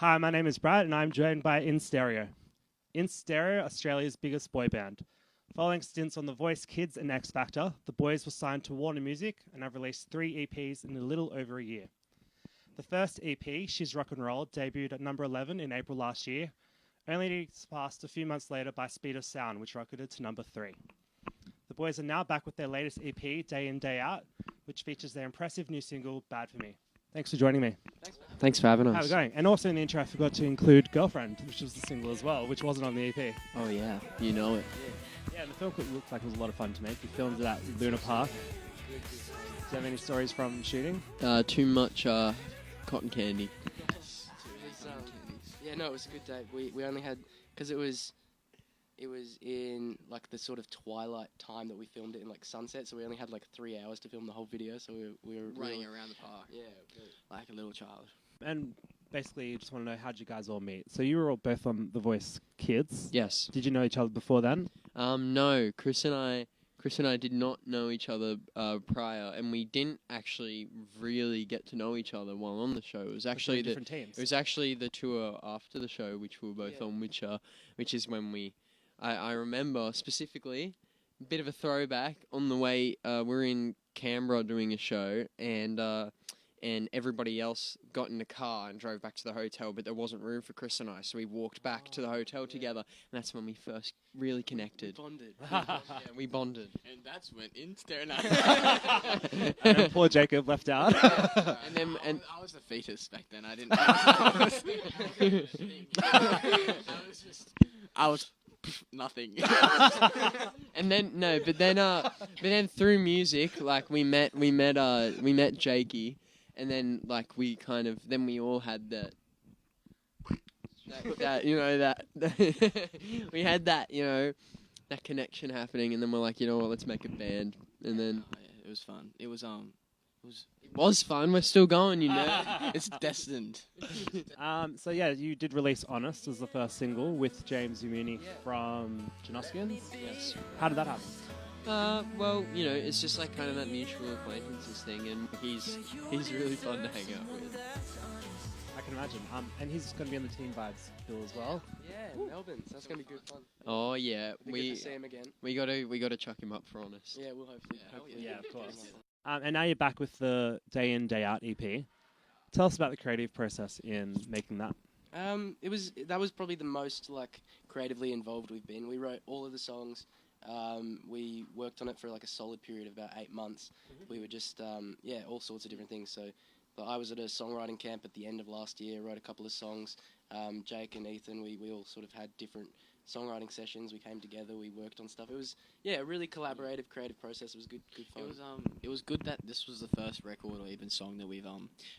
Hi, my name is Brad, and I'm joined by In Stereo. In Stereo, Australia's biggest boy band. Following stints on The Voice Kids and X Factor, the boys were signed to Warner Music and have released 3 EPs in a little over a year. The first EP, She's Rock and Roll, debuted at number 11 in April last year, only to be surpassed a few months later by Speed of Sound, which rocketed to number 3. The boys are now back with their latest EP, Day In, Day Out, which features their impressive new single, Bad For Me. Thanks for joining me. Thanks for having us. How's it going? And also in the intro, I forgot to include Girlfriend, which was the single as well, which wasn't on the EP. Oh yeah, you know it. Yeah, and the film looked like it was a lot of fun to make. You filmed it at Luna Park. Do you have any stories from shooting? Too much cotton candy. Yeah, no, it was a good day. We only had, because it was in like the sort of twilight time that we filmed it in, like sunset, so we only had like 3 hours to film the whole video, so we were running around the park. Yeah, like a little child. And basically, you just want to know, how'd you guys all meet? So you were all both on The Voice Kids. Yes. Did you know each other before then? No, Chris and I did not know each other prior, and we didn't actually really get to know each other while on the show. It was actually different teams. It was actually the tour after the show, which we were both on, which is when I remember specifically, a bit of a throwback, on the way we're in Canberra doing a show, and everybody else got in the car and drove back to the hotel, but there wasn't room for Chris and I, so we walked back to the hotel together, and that's when we first really connected. We bonded. Yeah, we bonded. And that's when in staring And then poor Jacob left out. I was the fetus back then. I didn't. I was nothing. And then but then through music, like we met Jakey, and then like we all had that we had that, that connection happening, and then we're like, you know what, let's make a band, and then It was fun. It was it was fun. We're still going, it's destined. So yeah, you did release Honest as the first single with James Umini from Janoskians. Yes. How did that happen? Well, it's just like kind of that mutual acquaintances thing, and he's really fun to hang out with. I can imagine. And he's going to be on the Teen Vibes bill as well. Yeah, Melbourne, so that's gonna be good fun. Oh yeah, Good to see him again. we gotta chuck him up for Honest. Yeah, we'll hopefully. Yeah, of course. And now you're back with the Day In, Day Out EP. Tell us about the creative process in making that. That was probably the most like creatively involved we've been. We wrote all of the songs. We worked on it for like a solid period of about 8 months. Mm-hmm. We were just all sorts of different things. So I was at a songwriting camp at the end of last year, wrote a couple of songs. Jake and Ethan, we all sort of had different songwriting sessions. We came together, we worked on stuff. It was a really collaborative, creative process. It was good fun. It was good that this was the first record or even song that we've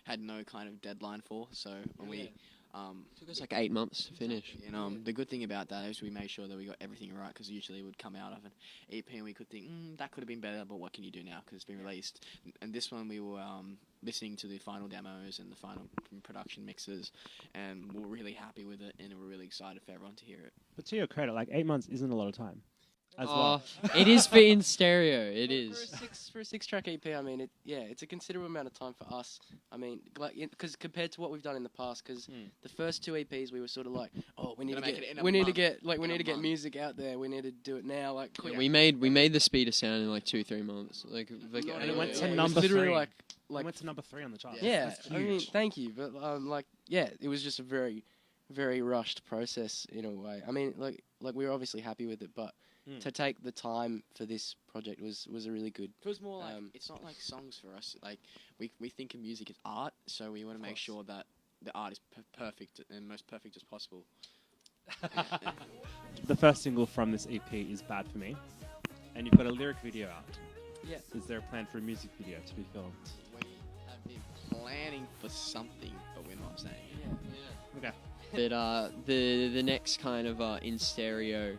had no kind of deadline for. So when we Took us like 8 months to finish. And the good thing about that is we made sure that we got everything right, because usually it would come out of an EP and we could think, that could have been better, but what can you do now because it's been released. And this one we were listening to the final demos and the final production mixes, and we're really happy with it, and we're really excited for everyone to hear it. But to your credit, like 8 months isn't a lot of time. As well. It is for In Stereo. It is. For a 6-track EP, I mean, it's a considerable amount of time for us. I mean, because compared to what we've done in the past, because the first 2 EPs we were sort of like, we need to get music out there. We need to do it now. Like, yeah, we made the Speed of Sound in like 2-3 months. And it went to number 3. It went to number 3 on the chart. Yeah, I mean, thank you, but it was just a very, very rushed process in a way. I mean, like we were obviously happy with it, but to take the time for this project was a really good. It was more like it's not like songs for us. Like we think of music as art, so we want to make sure that the art is perfect and most perfect as possible. The first single from this EP is Bad For Me, and you've got a lyric video out. Yeah. Is there a plan for a music video to be filmed? We have been planning for something, but we're not saying it. Yeah. Okay. But the next kind of In Stereo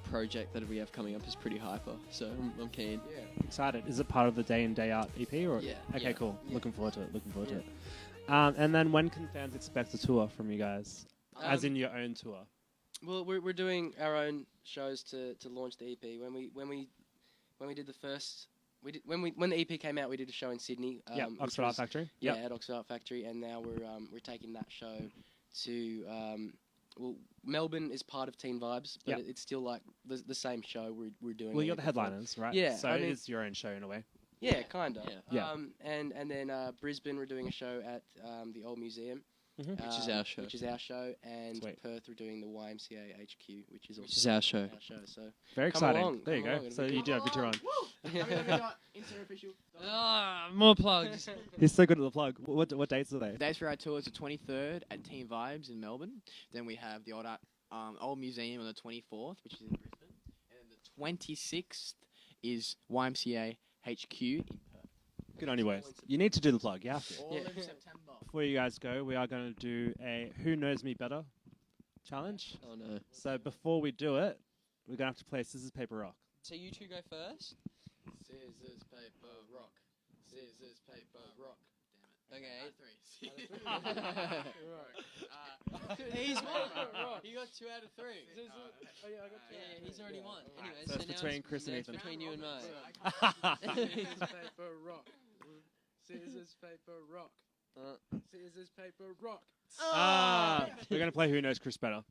project that we have coming up is pretty hyper, so I'm keen. Yeah. Excited. Is it part of the Day In, Day Out EP? Or? Yeah. Okay, Yeah. cool. Yeah. Looking forward to it. And then when can fans expect a tour from you guys? As in your own tour? Well, we're doing our own shows to launch the EP. When we did the first, when the EP came out, we did a show in Sydney. Oxford Art Factory. Yeah, at Oxford Art Factory, and now we're taking that show to well, Melbourne is part of Teen Vibes, but Yep. it's still like the same show we're doing. Well, a you're the week before. headliners, right? Yeah, So I it mean- is your own show in a way. Yeah, kind of. Yeah. Yeah. And then Brisbane, we're doing a show at the Old Museum. Mhm. Which is our show. Which is our show. And Sweet. Perth, we're doing the YMCA HQ, which is also Which is our show. Our show. So Very Come exciting. along, there you come go. along, it'll So be you good. do have Victor on. Instant official. Ah, more plugs. He's so good at the plug. What dates are they? The dates for our tour is the 23rd at Teen Vibes in Melbourne. Then we have the Old Museum on the 24th, which is in Brisbane. And the 26th is YMCA HQ in Perth. Good on you, boys. You need to do the plug. You have to. All Yeah. of September. Before you guys go, we are going to do a Who Knows Me Better challenge. Oh no. So before we do it, we're going to have to play Scissors, Paper, Rock. So you two go first. Scissors, paper, rock. Scissors, paper, rock. Damn it. Okay. Out of 3. He's won. He got 2 out of 3. Oh, yeah, I got Yeah, he's already won. Anyway, So it's now between Chris and now it's Ethan. between you and Mo. Scissors, paper, rock. Scissors, paper, rock. Uh. Scissors, paper, rock. We're going to play Who Knows Chris Better.